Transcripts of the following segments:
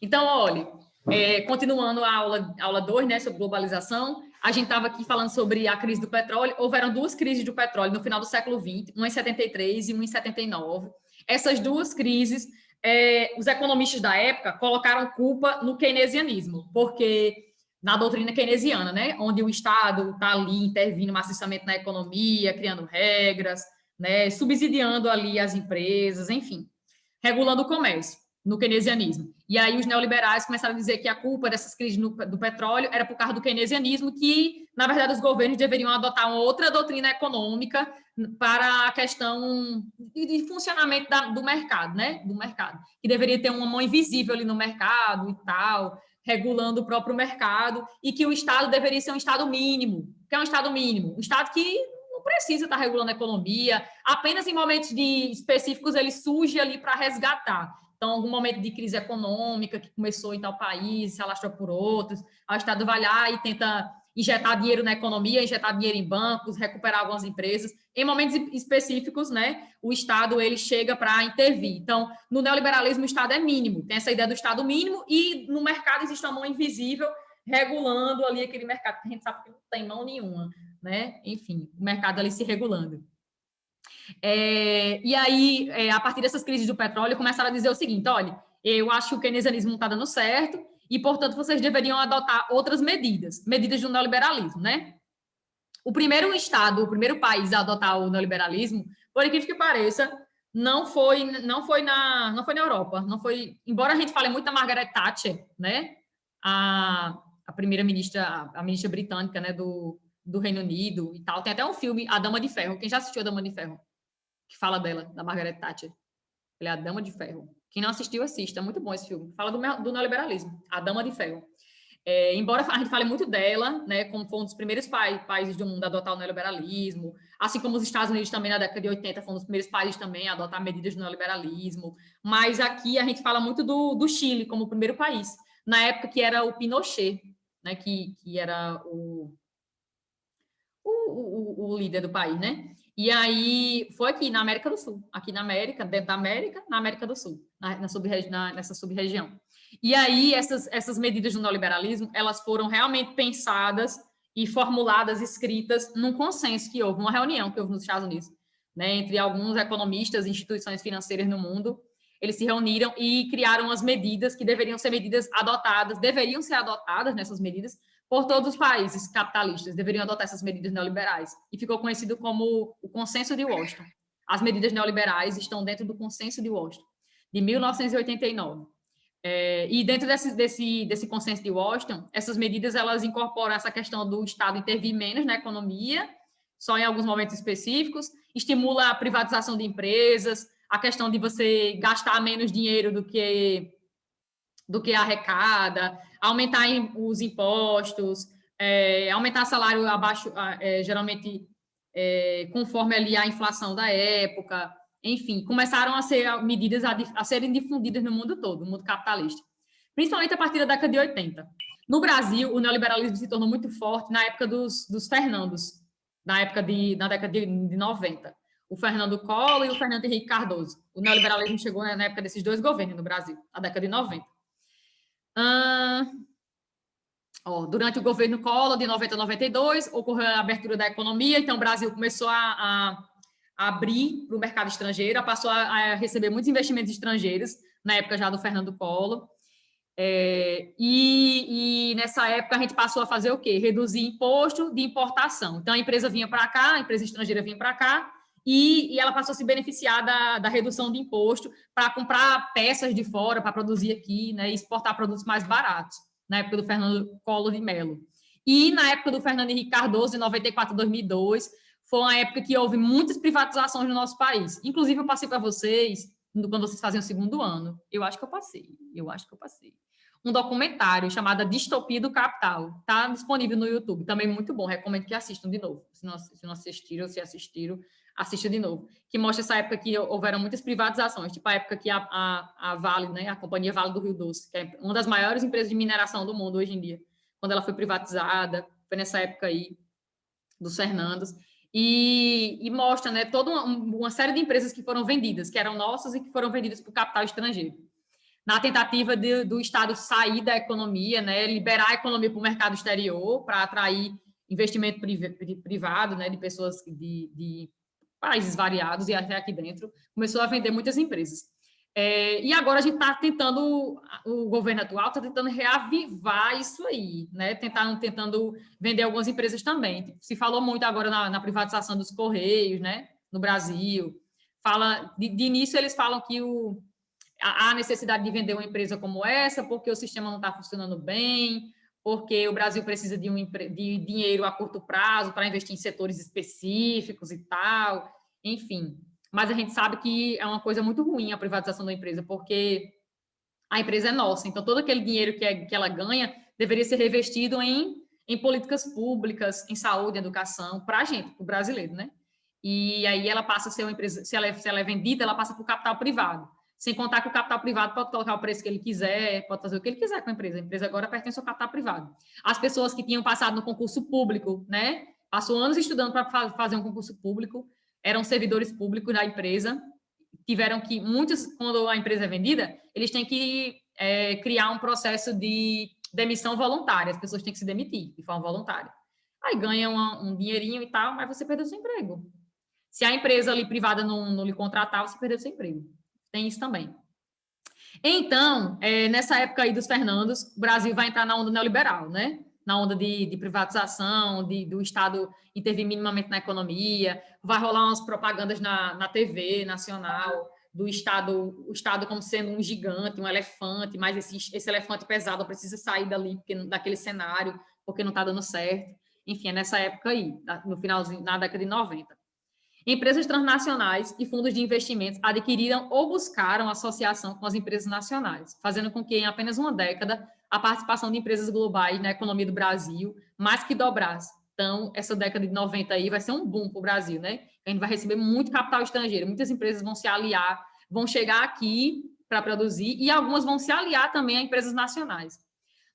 Então, olha, continuando a aula 2, né, sobre globalização, a gente estava aqui falando sobre a crise do petróleo. Houveram duas crises do petróleo no final do século XX, uma em 73 e uma em 79. Essas duas crises, os economistas da época colocaram culpa no keynesianismo, porque na doutrina keynesiana, né, onde o Estado está ali intervindo maciçamente na economia, criando regras, né, subsidiando ali as empresas, enfim, regulando o comércio, no keynesianismo. E aí os neoliberais começaram a dizer que a culpa dessas crises do petróleo era por causa do keynesianismo, que, na verdade, os governos deveriam adotar uma outra doutrina econômica para a questão de funcionamento do mercado, né? Do mercado. Que deveria ter uma mão invisível ali no mercado e tal, regulando o próprio mercado, e que o Estado deveria ser um Estado mínimo. Que é um Estado mínimo? Um Estado que não precisa estar regulando a economia, apenas em momentos específicos ele surge ali para resgatar. Então, algum momento de crise econômica que começou em tal país, se alastrou por outros, o Estado vai lá e tenta injetar dinheiro na economia, injetar dinheiro em bancos, recuperar algumas empresas. Em momentos específicos, né, o Estado ele chega para intervir. Então, no neoliberalismo, o Estado é mínimo, tem essa ideia do Estado mínimo, e no mercado existe uma mão invisível regulando ali aquele mercado, que a gente sabe que não tem mão nenhuma, né? Enfim, o mercado ali se regulando. E aí, a partir dessas crises do petróleo, começaram a dizer o seguinte: olha, eu acho que o keynesianismo não está dando certo e, portanto, vocês deveriam adotar outras medidas do neoliberalismo, né? O primeiro país a adotar o neoliberalismo, por incrível que pareça, não foi na Europa, não foi, embora a gente fale muito da Margaret Thatcher, né? A primeira-ministra, a ministra britânica, né, do Reino Unido e tal. Tem até um filme, A Dama de Ferro. Quem já assistiu A Dama de Ferro? Que fala dela, da Margaret Thatcher. Ela é a Dama de Ferro. Quem não assistiu, assista. É muito bom esse filme. Fala do neoliberalismo. A Dama de Ferro. Embora a gente fale muito dela, né, como foi um dos primeiros países do mundo a adotar o neoliberalismo, assim como os Estados Unidos também na década de 80 foram um dos primeiros países também a adotar medidas do neoliberalismo, mas aqui a gente fala muito do Chile como o primeiro país, na época que era o Pinochet, né, que era o líder do país, né? E aí foi aqui na América do Sul, aqui na América, dentro da América, na América do Sul, nessa sub-região. E aí essas medidas do neoliberalismo, elas foram realmente pensadas e formuladas, escritas num consenso que houve, uma reunião que houve nos Estados Unidos, né, entre alguns economistas e instituições financeiras no mundo. Eles se reuniram e criaram as medidas que deveriam ser adotadas nessas medidas por todos os países capitalistas, deveriam adotar essas medidas neoliberais. E ficou conhecido como o Consenso de Washington. As medidas neoliberais estão dentro do Consenso de Washington, de 1989. E dentro desse Consenso de Washington, essas medidas elas incorporam essa questão do Estado intervir menos na economia, só em alguns momentos específicos, estimula a privatização de empresas, a questão de você gastar menos dinheiro do que arrecada, aumentar os impostos, aumentar salário abaixo, geralmente conforme ali a inflação da época, enfim, começaram a ser medidas a serem difundidas no mundo todo, no mundo capitalista, principalmente a partir da década de 80. No Brasil, o neoliberalismo se tornou muito forte na época dos Fernandos, na década de 90. O Fernando Collor e o Fernando Henrique Cardoso. O neoliberalismo chegou na época desses dois governos no Brasil, na década de 90. Durante o governo Collor, de 90 a 92, ocorreu a abertura da economia, então o Brasil começou a abrir para o mercado estrangeiro, passou a receber muitos investimentos estrangeiros, na época já do Fernando Collor. E nessa época a gente passou a fazer o quê? Reduzir imposto de importação. Então a empresa vinha para cá, a empresa estrangeira vinha para cá, e ela passou a se beneficiar da redução de imposto para comprar peças de fora, para produzir aqui, né, e exportar produtos mais baratos, na época do Fernando Collor de Mello. E na época do Fernando Henrique Cardoso, de 94 a 2002, foi uma época que houve muitas privatizações no nosso país. Inclusive, eu passei para vocês, quando vocês faziam o segundo ano, eu acho que eu passei, um documentário chamado Distopia do Capital. Está disponível no YouTube, também muito bom, recomendo que assistam de novo. Se não assistiram, ou se assistiram, assista de novo. Que mostra essa época que houveram muitas privatizações, tipo a época que a Vale, né, a Companhia Vale do Rio Doce, que é uma das maiores empresas de mineração do mundo hoje em dia, quando ela foi privatizada, foi nessa época aí, dos Fernandos. E mostra, né, toda uma série de empresas que foram vendidas, que eram nossas e que foram vendidas para o capital estrangeiro. na tentativa do Estado sair da economia, né, liberar a economia para o mercado exterior, para atrair investimento privado, né, de pessoas de países variados e até aqui dentro, começou a vender muitas empresas. E agora a gente está tentando, o governo atual está tentando reavivar isso aí, né, tentando vender algumas empresas também. Tipo, se falou muito agora na privatização dos Correios, né, no Brasil. De início eles falam que há necessidade de vender uma empresa como essa, porque o sistema não está funcionando bem, porque o Brasil precisa de dinheiro a curto prazo para investir em setores específicos e tal, enfim. Mas a gente sabe que é uma coisa muito ruim a privatização da empresa, porque a empresa é nossa, então todo aquele dinheiro que ela ganha deveria ser revestido em políticas públicas, em saúde, educação, para a gente, para o brasileiro, né? E aí ela passa a ser uma empresa, se ela é vendida, ela passa para o capital privado. Sem contar que o capital privado pode colocar o preço que ele quiser, pode fazer o que ele quiser com a empresa. A empresa agora pertence ao capital privado. As pessoas que tinham passado no concurso público, né? Passou anos estudando para fazer um concurso público, eram servidores públicos da empresa, tiveram que, muitos, quando a empresa é vendida, eles têm que criar um processo de demissão voluntária. As pessoas têm que se demitir de forma voluntária. Aí ganha um dinheirinho e tal, mas você perdeu seu emprego. Se a empresa ali privada não lhe contratar, você perdeu seu emprego. Tem isso também. Então, nessa época aí dos Fernandos, o Brasil vai entrar na onda neoliberal, né? Na onda de privatização, do Estado intervir minimamente na economia, vai rolar umas propagandas na TV nacional, o Estado como sendo um gigante, um elefante, mas esse elefante pesado precisa sair daquele cenário, porque não está dando certo. Enfim, é nessa época aí, no finalzinho, na década de 90. Empresas transnacionais e fundos de investimentos adquiriram ou buscaram associação com as empresas nacionais, fazendo com que, em apenas uma década, a participação de empresas globais na economia do Brasil mais que dobrasse. Então, essa década de 90 aí vai ser um boom para o Brasil, né? A gente vai receber muito capital estrangeiro, muitas empresas vão se aliar, vão chegar aqui para produzir, e algumas vão se aliar também a empresas nacionais.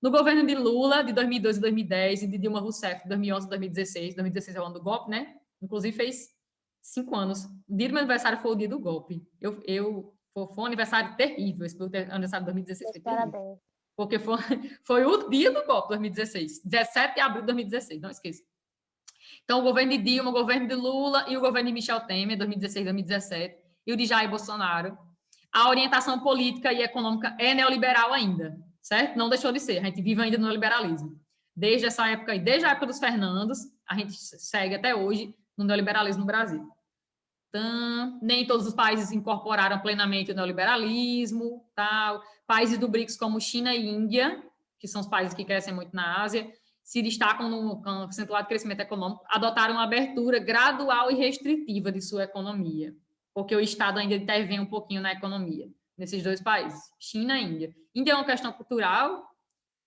No governo de Lula, de 2012 a 2010, e de Dilma Rousseff, de 2011 a 2016, 2016 é o ano do golpe, né? Inclusive fez 5 anos. O dia do meu aniversário foi o dia do golpe. Foi um aniversário terrível. Esse meu aniversário de 2016 foi terrível. Parabéns. Porque foi o dia do golpe, 2016. 17 de abril de 2016, não esqueça. Então, o governo de Dilma, o governo de Lula e o governo de Michel Temer, 2016, 2017, e o de Jair Bolsonaro. A orientação política e econômica é neoliberal ainda, certo? Não deixou de ser. A gente vive ainda no neoliberalismo. Desde essa época aí, desde a época dos Fernandos, a gente segue até hoje no neoliberalismo no Brasil. Então, nem todos os países incorporaram plenamente o neoliberalismo, tal. Países do BRICS como China e Índia, que são os países que crescem muito na Ásia, se destacam no acentuado crescimento econômico, adotaram uma abertura gradual e restritiva de sua economia, porque o Estado ainda intervém um pouquinho na economia, nesses dois países, China e Índia. Índia é uma questão cultural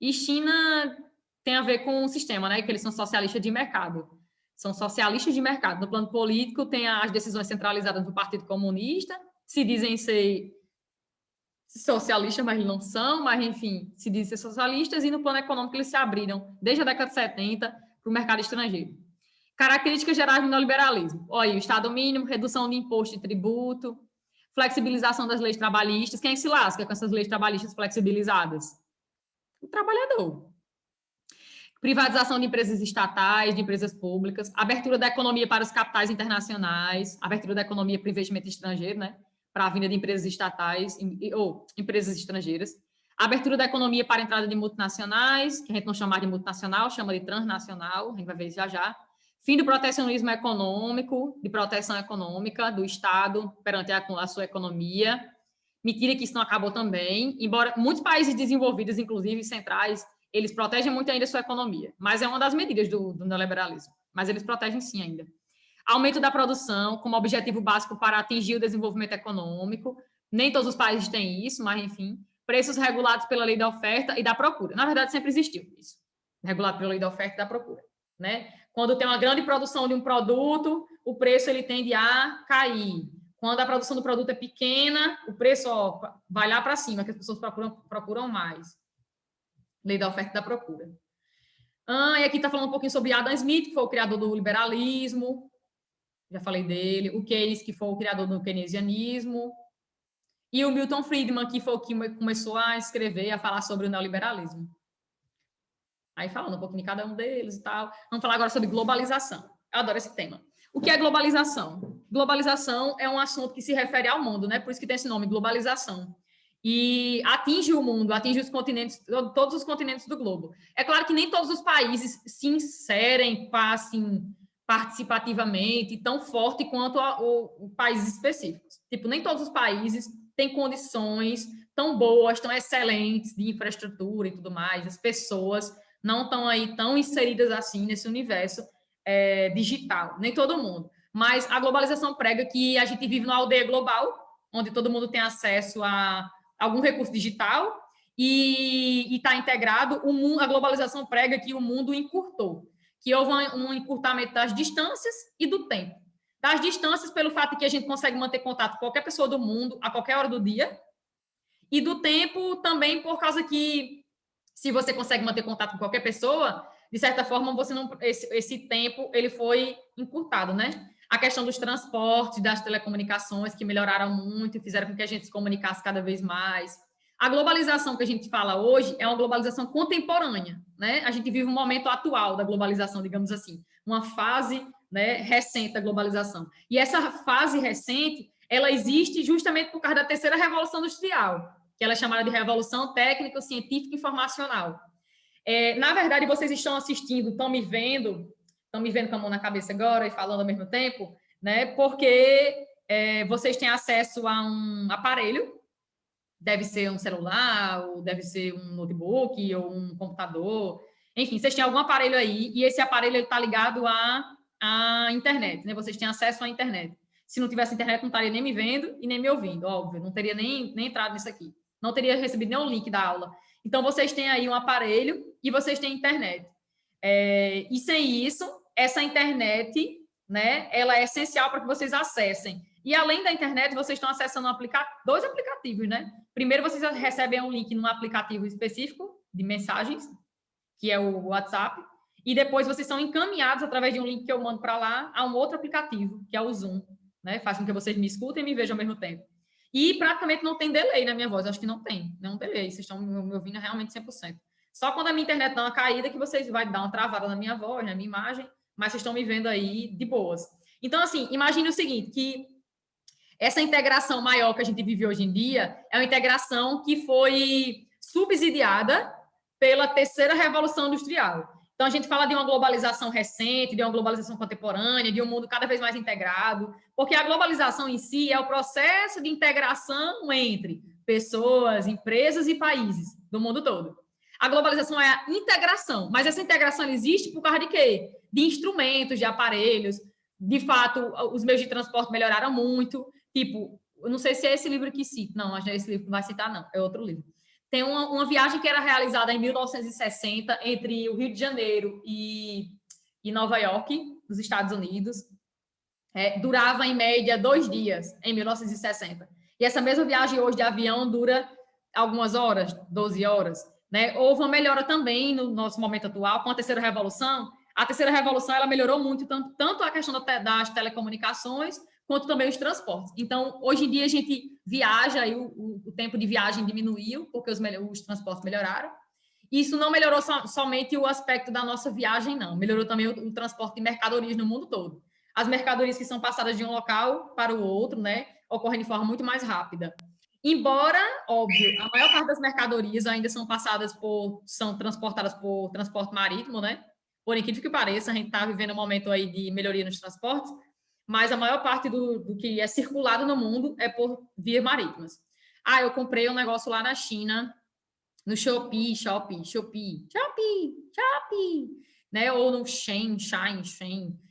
e China tem a ver com o sistema, né, que eles são socialistas de mercado. São socialistas de mercado. No plano político, tem as decisões centralizadas do Partido Comunista, se dizem ser socialistas, mas não são, mas, enfim, se dizem ser socialistas, e no plano econômico eles se abriram, desde a década de 70, para o mercado estrangeiro. Características gerais do neoliberalismo. Olha, o Estado mínimo, redução de imposto e tributo, flexibilização das leis trabalhistas. Quem se lasca com essas leis trabalhistas flexibilizadas? O trabalhador. Privatização de empresas estatais, de empresas públicas, abertura da economia para os capitais internacionais, abertura da economia para o investimento estrangeiro, né? Para a vinda de empresas estatais ou empresas estrangeiras, abertura da economia para a entrada de multinacionais, que a gente não chama de multinacional, chama de transnacional, a gente vai ver já já. Fim do protecionismo econômico, de proteção econômica do Estado perante a sua economia. Mentira que isso não acabou também, embora muitos países desenvolvidos, inclusive centrais, eles protegem muito ainda a sua economia, mas é uma das medidas do neoliberalismo, mas eles protegem sim ainda. Aumento da produção como objetivo básico para atingir o desenvolvimento econômico, nem todos os países têm isso, mas enfim, preços regulados pela lei da oferta e da procura. Na verdade, sempre existiu isso, regulado pela lei da oferta e da procura, né? Quando tem uma grande produção de um produto, o preço ele tende a cair. Quando a produção do produto é pequena, o preço vai lá para cima, que as pessoas procuram mais. Lei da oferta e da procura. E aqui está falando um pouquinho sobre Adam Smith, que foi o criador do liberalismo, já falei dele. O Keynes, que foi o criador do keynesianismo. e o Milton Friedman, que foi o que começou a escrever, a falar sobre o neoliberalismo. Aí falando um pouquinho de cada um deles e tal. Vamos falar agora sobre globalização. Eu adoro esse tema. O que é globalização? Globalização é um assunto que se refere ao mundo, né? Por isso que tem esse nome, globalização. E atinge o mundo, atinge os continentes, todos os continentes do globo. É claro que nem todos os países se inserem assim, participativamente tão forte quanto os países específicos. Tipo, nem todos os países têm condições tão boas, tão excelentes de infraestrutura e tudo mais. As pessoas não estão aí tão inseridas assim nesse universo digital, nem todo mundo. Mas a globalização prega que a gente vive numa aldeia global, onde todo mundo tem acesso a algum recurso digital e está integrado. A globalização prega que o mundo encurtou, que houve um encurtamento das distâncias e do tempo. Das distâncias, pelo fato de que a gente consegue manter contato com qualquer pessoa do mundo a qualquer hora do dia, e do tempo também por causa que, se você consegue manter contato com qualquer pessoa, de certa forma, você não, esse tempo ele foi encurtado, né? A questão dos transportes, das telecomunicações, que melhoraram muito e fizeram com que a gente se comunicasse cada vez mais. A globalização que a gente fala hoje é uma globalização contemporânea, né? A gente vive um momento atual da globalização, digamos assim, uma fase, né, recente da globalização. E essa fase recente, ela existe justamente por causa da terceira revolução industrial, que ela é chamada de revolução técnico-científica informacional. Na verdade, vocês estão assistindo, estão me vendo com a mão na cabeça agora e falando ao mesmo tempo, né? Porque vocês têm acesso a um aparelho, deve ser um celular, ou deve ser um notebook, ou um computador, enfim, vocês têm algum aparelho aí, e esse aparelho está ligado à internet, né? Vocês têm acesso à internet. Se não tivesse internet, não estaria nem me vendo e nem me ouvindo, óbvio, não teria nem entrado nisso aqui. Não teria recebido nem o link da aula. Então, vocês têm aí um aparelho e vocês têm internet. E sem isso, essa internet, né, ela é essencial para que vocês acessem. E além da internet, vocês estão acessando dois aplicativos, né? Primeiro, vocês recebem um link num aplicativo específico de mensagens, que é o WhatsApp, e depois vocês são encaminhados através de um link que eu mando para lá a um outro aplicativo, que é o Zoom, né? Faz com que vocês me escutem e me vejam ao mesmo tempo. E praticamente não tem delay na minha voz, acho que não tem delay, vocês estão me ouvindo realmente 100%. Só quando a minha internet dá uma caída que vocês vai dar uma travada na minha voz, na minha imagem, mas vocês estão me vendo aí de boas. Então, assim, imagine o seguinte, que essa integração maior que a gente vive hoje em dia é uma integração que foi subsidiada pela terceira revolução industrial. Então, a gente fala de uma globalização recente, de uma globalização contemporânea, de um mundo cada vez mais integrado, porque a globalização em si é o processo de integração entre pessoas, empresas e países do mundo todo. A globalização é a integração, mas essa integração existe por causa de quê? De instrumentos, de aparelhos. De fato, os meios de transporte melhoraram muito. Tipo, eu não sei se é esse livro que cita. Não, acho que esse livro não vai citar, não. É outro livro. Tem uma viagem que era realizada em 1960 entre o Rio de Janeiro e Nova York, nos Estados Unidos. Durava, em média, 2 dias, em 1960. E essa mesma viagem hoje de avião dura algumas horas, 12 horas. Né? Houve uma melhora também no nosso momento atual, com a terceira revolução. A terceira revolução ela melhorou muito, tanto a questão das telecomunicações, quanto também os transportes. Então, hoje em dia, a gente viaja, e o tempo de viagem diminuiu, porque os transportes melhoraram. Isso não melhorou somente o aspecto da nossa viagem, não. Melhorou também o transporte de mercadorias no mundo todo. As mercadorias que são passadas de um local para o outro, né, ocorrem de forma muito mais rápida. Embora, óbvio, a maior parte das mercadorias ainda são transportadas por transporte marítimo, né? Por incrível que pareça, a gente está vivendo um momento aí de melhoria nos transportes, mas a maior parte do que é circulado no mundo é por vias marítimas. Eu comprei um negócio lá na China, no Shopee, né? Ou no Shein,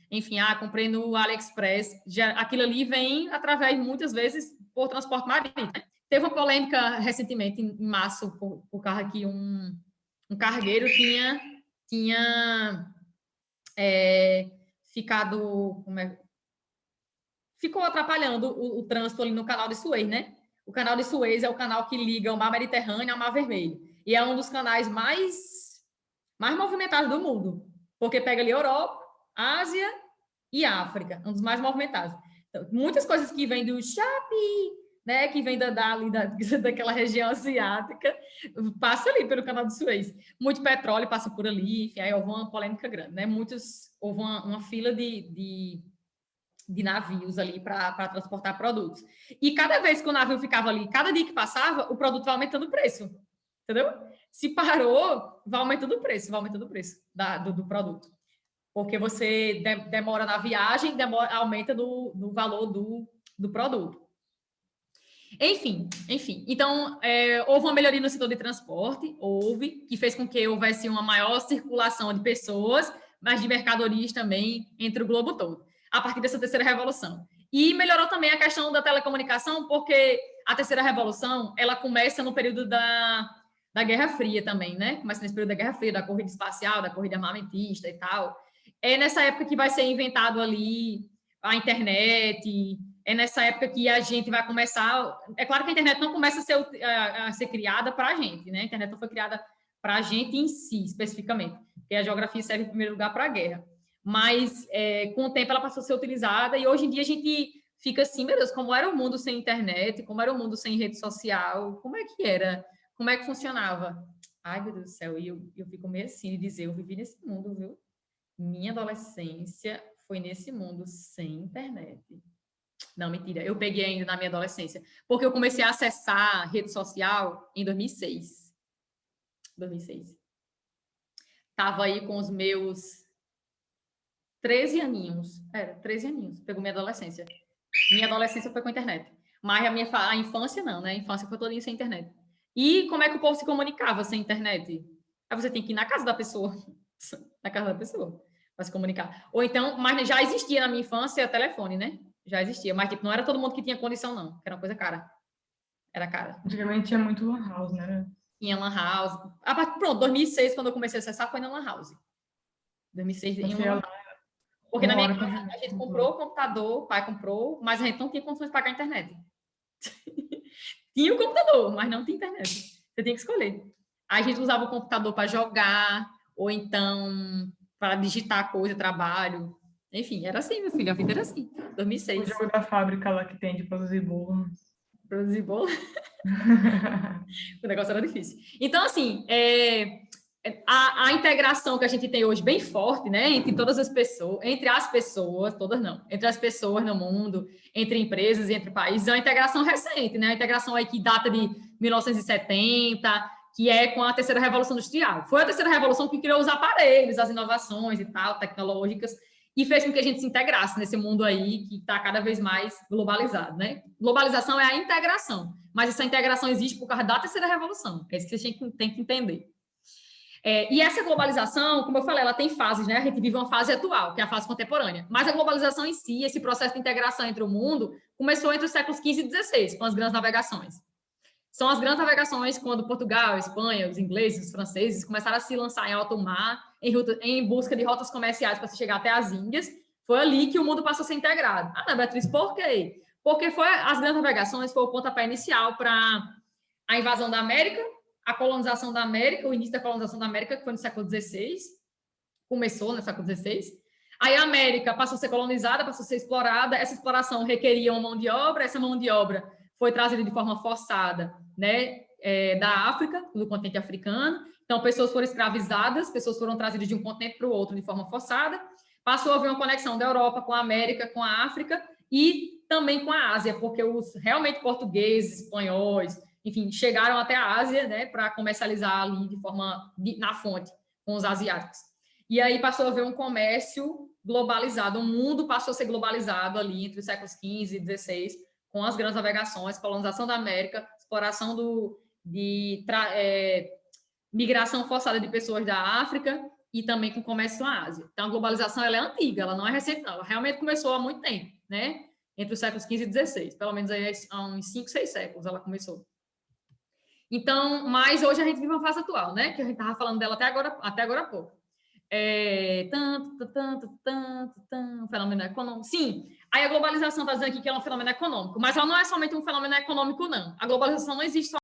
enfim, comprei no AliExpress. Aquilo ali vem através, muitas vezes, por transporte marítimo. Teve uma polêmica recentemente, em março, por causa que um cargueiro tinha ficou atrapalhando o trânsito ali no canal de Suez, né? O canal de Suez é o canal que liga o Mar Mediterrâneo ao Mar Vermelho. E é um dos canais mais movimentados do mundo, porque pega ali Europa, Ásia e África, um dos mais movimentados. Então, muitas coisas que vêm do Shopee, né, que vem daquela região asiática, passa ali pelo Canal de Suez. Muito petróleo passa por ali, enfim, aí houve uma polêmica grande, né? Houve uma fila de navios ali para transportar produtos. E cada vez que o navio ficava ali, cada dia que passava, o produto vai aumentando o preço, entendeu? Se parou, vai aumentando o preço do produto. Porque você demora na viagem, aumenta no valor do produto. Enfim. Então, houve uma melhoria no setor de transporte, que fez com que houvesse uma maior circulação de pessoas, mas de mercadorias também entre o globo todo, a partir dessa terceira revolução. E melhorou também a questão da telecomunicação, porque a terceira revolução, ela começa no período da Guerra Fria também, né? Começa nesse período da Guerra Fria, da corrida espacial, da corrida armamentista e tal. É nessa época que vai ser inventado ali a internet, é nessa época que a gente vai começar... É claro que a internet não começa a ser criada para a gente, né? A internet não foi criada para a gente em si, especificamente, porque a geografia serve, em primeiro lugar, para a guerra. Mas, com o tempo, ela passou a ser utilizada e, hoje em dia, a gente fica assim, meu Deus, como era o mundo sem internet, como era o mundo sem rede social, como é que era? Como é que funcionava? Ai, meu Deus do céu, e eu fico meio assim de dizer, eu vivi nesse mundo, viu? Minha adolescência foi nesse mundo sem internet. Não, mentira, eu peguei ainda na minha adolescência, porque eu comecei a acessar rede social em 2006. 2006. Tava aí com os meus 13 aninhos. 13 aninhos, pegou minha adolescência. Minha adolescência foi com a internet. Mas a infância não, né? A infância foi toda sem internet. E como é que o povo se comunicava sem internet? Aí você tem que ir na casa da pessoa. Na casa da pessoa, para se comunicar. Ou então, mas já existia na minha infância telefone, né? Já existia, mas tipo, não era todo mundo que tinha condição, não. Que era uma coisa cara. Era cara. Antigamente tinha muito lan house, né? Tinha lan house. Pronto, 2006, quando eu comecei a acessar, foi na lan house. 2006 em uma lan house. Porque na minha casa, a gente comprou o computador, o pai comprou, mas a gente não tinha condições de pagar a internet. Tinha o computador, mas não tinha internet. Você tinha que escolher. Aí a gente usava o computador para jogar, ou então para digitar coisa, trabalho. Enfim, era assim, meu filho, a vida era assim. 2006. O jogo da fábrica lá que tem de produzir bolo. Produzir bolo? O negócio era difícil. Então, assim, a integração que a gente tem hoje bem forte, né, entre as pessoas, todas não, entre as pessoas no mundo, entre empresas e entre países, é uma integração recente, né, uma integração aí que data de 1970, que é com a terceira revolução industrial. Foi a terceira revolução que criou os aparelhos, as inovações e tal, tecnológicas, e fez com que a gente se integrasse nesse mundo aí que está cada vez mais globalizado, né? Globalização é a integração, mas essa integração existe por causa da terceira revolução, é isso que você tem que entender. E essa globalização, como eu falei, ela tem fases, né? A gente vive uma fase atual, que é a fase contemporânea, mas a globalização em si, esse processo de integração entre o mundo, começou entre os séculos XV e XVI, com as grandes navegações. São as grandes navegações quando Portugal, Espanha, os ingleses, os franceses começaram a se lançar em alto mar em busca de rotas comerciais para se chegar até as Índias. Foi ali que o mundo passou a ser integrado. Ah, não, Beatriz, por quê? Porque as grandes navegações foi o pontapé inicial para a invasão da América, a colonização da América, o início da colonização da América, que foi no século XVI, começou no século XVI. Aí a América passou a ser colonizada, passou a ser explorada, essa exploração requeria uma mão de obra, essa mão de obra foi trazida de forma forçada, né, da África, do continente africano. Então, pessoas foram escravizadas, pessoas foram trazidas de um continente para o outro de forma forçada. Passou a haver uma conexão da Europa com a América, com a África e também com a Ásia, porque os realmente portugueses, espanhóis, enfim, chegaram até a Ásia, né, para comercializar ali na fonte com os asiáticos. E aí passou a haver um comércio globalizado, o mundo passou a ser globalizado ali entre os séculos XV e XVI, com as grandes navegações, colonização da América, exploração migração forçada de pessoas da África e também com comércio na Ásia. Então, a globalização ela é antiga, ela não é recente, não. Ela realmente começou há muito tempo, né? Entre os séculos XV e XVI, pelo menos aí há uns 5, 6 séculos ela começou. Então, mas hoje a gente vive uma fase atual, né? Que a gente estava falando dela até agora há pouco. Fenômeno econômico. Sim, aí a globalização está dizendo aqui que é um fenômeno econômico, mas ela não é somente um fenômeno econômico, não. A globalização não existe só